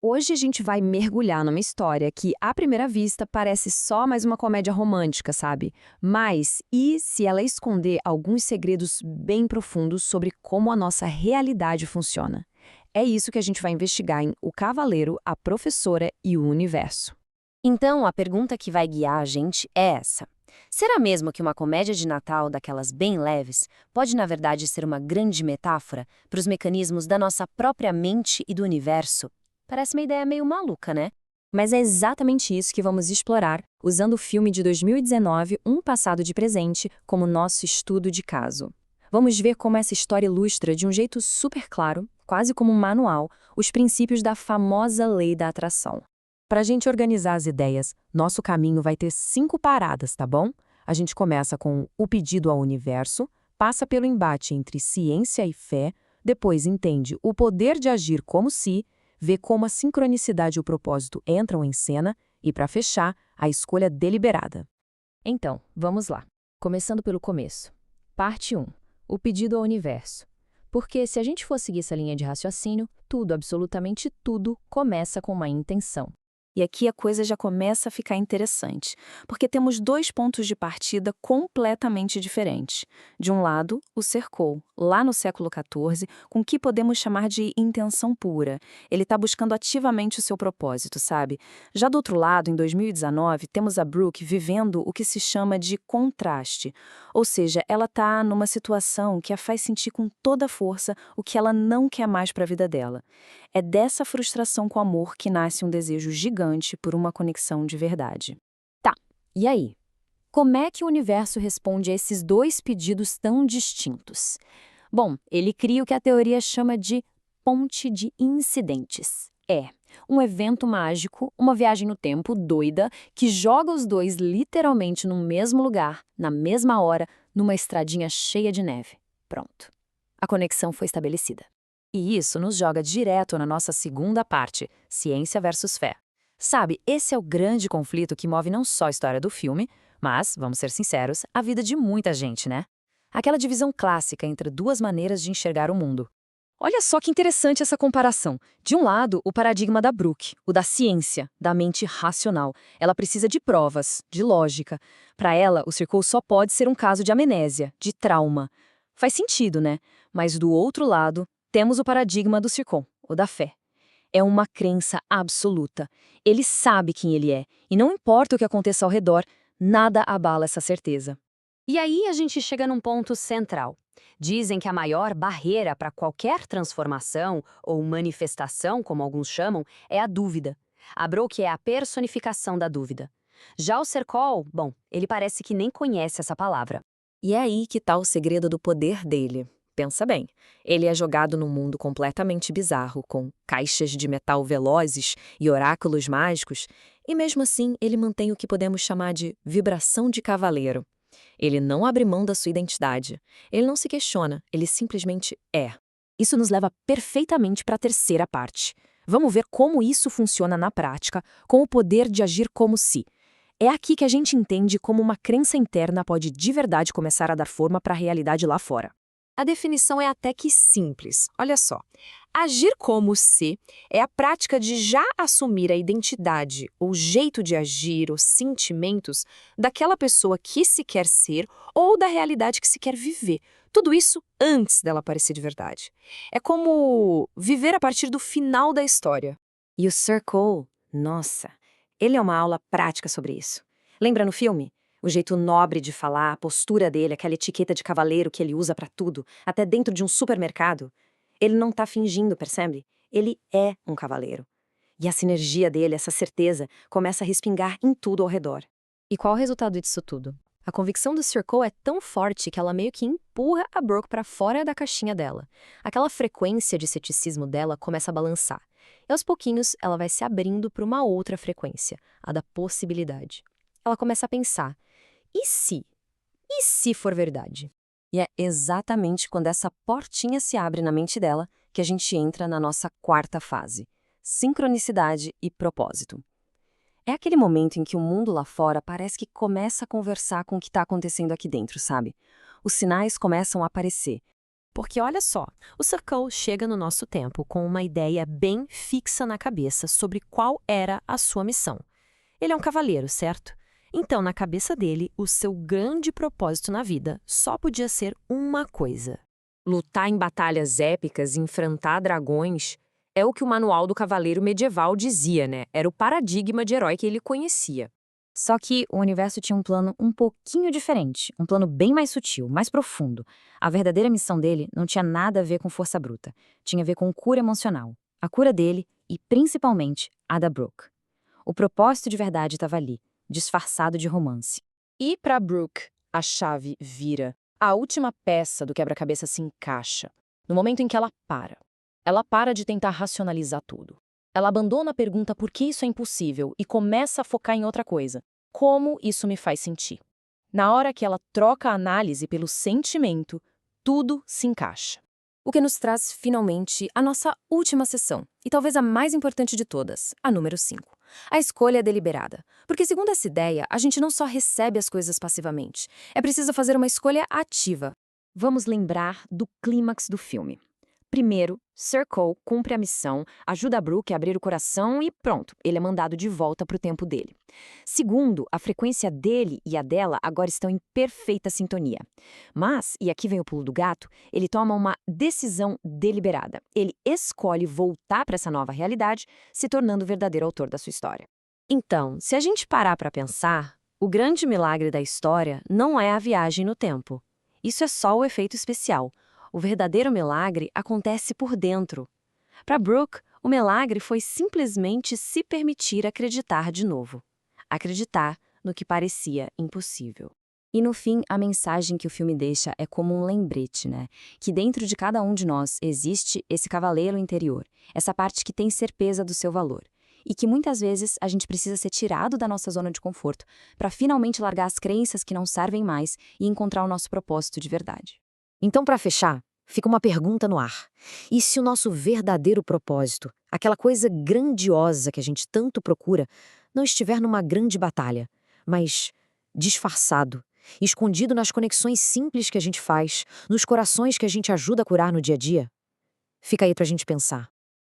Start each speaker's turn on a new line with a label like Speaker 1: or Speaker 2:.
Speaker 1: Hoje a gente vai mergulhar numa história que, à primeira vista, parece só mais uma comédia romântica, sabe? Mas e se ela esconder alguns segredos bem profundos sobre como a nossa realidade funciona? É isso que a gente vai investigar em O Cavaleiro, a Professora e o Universo.
Speaker 2: Então, a pergunta que vai guiar a gente é essa: será mesmo que uma comédia de Natal daquelas bem leves pode, na verdade, ser uma grande metáfora para os mecanismos da nossa própria mente e do universo? Parece uma ideia meio maluca, né?
Speaker 1: Mas é exatamente isso que vamos explorar, usando o filme de 2019, Um Passado de Presente, como nosso estudo de caso. Vamos ver como essa história ilustra, de um jeito super claro, quase como um manual, os princípios da famosa lei da atração. Para a gente organizar as ideias, nosso caminho vai ter 5 paradas, tá bom? A gente começa com o pedido ao universo, passa pelo embate entre ciência e fé, depois entende o poder de agir como se, vê como a sincronicidade e o propósito entram em cena e, para fechar, a escolha deliberada. Então, vamos lá. Começando pelo começo. Parte 1. O pedido ao universo. Porque se a gente for seguir essa linha de raciocínio, tudo, absolutamente tudo, começa com uma intenção.
Speaker 3: E aqui a coisa já começa a ficar interessante, porque temos dois pontos de partida completamente diferentes. De um lado, o Cercou, lá no século XIV, com o que podemos chamar de intenção pura. Ele está buscando ativamente o seu propósito, sabe? Já do outro lado, em 2019, temos a Brooke vivendo o que se chama de contraste. Ou seja, ela está numa situação que a faz sentir com toda a força o que ela não quer mais para a vida dela. É dessa frustração com o amor que nasce um desejo gigante por uma conexão de verdade.
Speaker 1: Tá, e aí? Como é que o universo responde a esses dois pedidos tão distintos? Bom, ele cria o que a teoria chama de ponte de incidentes. É um evento mágico, uma viagem no tempo doida, que joga os dois literalmente no mesmo lugar, na mesma hora, numa estradinha cheia de neve. Pronto. A conexão foi estabelecida. E isso nos joga direto na nossa segunda parte, ciência versus fé. Sabe, esse é o grande conflito que move não só a história do filme, mas, vamos ser sinceros, a vida de muita gente, né? Aquela divisão clássica entre duas maneiras de enxergar o mundo. Olha só que interessante essa comparação. De um lado, o paradigma da Brooke, o da ciência, da mente racional. Ela precisa de provas, de lógica. Para ela, o Circle só pode ser um caso de amnésia, de trauma. Faz sentido, né? Mas do outro lado, temos o paradigma do Circle, o da fé. É uma crença absoluta. Ele sabe quem ele é, e não importa o que aconteça ao redor, nada abala essa certeza. E aí a gente chega num ponto central. Dizem que a maior barreira para qualquer transformação, ou manifestação, como alguns chamam, é a dúvida. A Brooke é a personificação da dúvida. Já o Cercol, bom, ele parece que nem conhece essa palavra.
Speaker 3: E é aí que está o segredo do poder dele. Pensa bem, ele é jogado num mundo completamente bizarro, com caixas de metal velozes e oráculos mágicos, e mesmo assim ele mantém o que podemos chamar de vibração de cavaleiro. Ele não abre mão da sua identidade. Ele não se questiona, ele simplesmente é. Isso nos leva perfeitamente para a terceira parte. Vamos ver como isso funciona na prática, com o poder de agir como se. É aqui que a gente entende como uma crença interna pode de verdade começar a dar forma para a realidade lá fora. A definição é até que simples. Olha só. Agir como se é a prática de já assumir a identidade, ou jeito de agir, os sentimentos daquela pessoa que se quer ser ou da realidade que se quer viver. Tudo isso antes dela aparecer de verdade. É como viver a partir do final da história. E o Circle, nossa, ele é uma aula prática sobre isso. Lembra no filme? O jeito nobre de falar, a postura dele, aquela etiqueta de cavaleiro que ele usa pra tudo, até dentro de um supermercado. Ele não tá fingindo, percebe? Ele é um cavaleiro. E a sinergia dele, essa certeza, começa a respingar em tudo ao redor.
Speaker 1: E qual o resultado disso tudo? A convicção do Circle é tão forte que ela meio que empurra a Brooke para fora da caixinha dela. Aquela frequência de ceticismo dela começa a balançar. E aos pouquinhos, ela vai se abrindo para uma outra frequência, a da possibilidade. Ela começa a pensar: e se? E se for verdade? E é exatamente quando essa portinha se abre na mente dela que a gente entra na nossa quarta fase: sincronicidade e propósito. É aquele momento em que o mundo lá fora parece que começa a conversar com o que está acontecendo aqui dentro, sabe? Os sinais começam a aparecer.
Speaker 2: Porque olha só, o Sir Cole chega no nosso tempo com uma ideia bem fixa na cabeça sobre qual era a sua missão. Ele é um cavaleiro, certo? Então, na cabeça dele, o seu grande propósito na vida só podia ser uma coisa.
Speaker 3: Lutar em batalhas épicas e enfrentar dragões é o que o manual do cavaleiro medieval dizia, né? Era o paradigma de herói que ele conhecia.
Speaker 1: Só que o universo tinha um plano um pouquinho diferente, um plano bem mais sutil, mais profundo. A verdadeira missão dele não tinha nada a ver com força bruta, tinha a ver com cura emocional. A cura dele e, principalmente, a da Brooke. O propósito de verdade estava ali, disfarçado de romance.
Speaker 3: E para Brooke, a chave vira. A última peça do quebra-cabeça se encaixa, no momento em que ela para. Ela para de tentar racionalizar tudo. Ela abandona a pergunta por que isso é impossível e começa a focar em outra coisa. Como isso me faz sentir? Na hora que ela troca a análise pelo sentimento, tudo se encaixa. O que nos traz, finalmente, a nossa última sessão, e talvez a mais importante de todas, a número 5. A escolha deliberada. Porque, segundo essa ideia, a gente não só recebe as coisas passivamente, é preciso fazer uma escolha ativa. Vamos lembrar do clímax do filme. Primeiro, Sir Cole cumpre a missão, ajuda a Brooke a abrir o coração e pronto, ele é mandado de volta para o tempo dele. Segundo, a frequência dele e a dela agora estão em perfeita sintonia. Mas, e aqui vem o pulo do gato, ele toma uma decisão deliberada. Ele escolhe voltar para essa nova realidade, se tornando o verdadeiro autor da sua história.
Speaker 2: Então, se a gente parar para pensar, o grande milagre da história não é a viagem no tempo. Isso é só o efeito especial. O verdadeiro milagre acontece por dentro. Para Brooke, o milagre foi simplesmente se permitir acreditar de novo. Acreditar no que parecia impossível.
Speaker 1: E no fim, a mensagem que o filme deixa é como um lembrete, né? Que dentro de cada um de nós existe esse cavaleiro interior, essa parte que tem certeza do seu valor. E que muitas vezes a gente precisa ser tirado da nossa zona de conforto para finalmente largar as crenças que não servem mais e encontrar o nosso propósito de verdade.
Speaker 3: Então, para fechar, fica uma pergunta no ar. E se o nosso verdadeiro propósito, aquela coisa grandiosa que a gente tanto procura, não estiver numa grande batalha, mas disfarçado, escondido nas conexões simples que a gente faz, nos corações que a gente ajuda a curar no dia a dia? Fica aí pra gente pensar.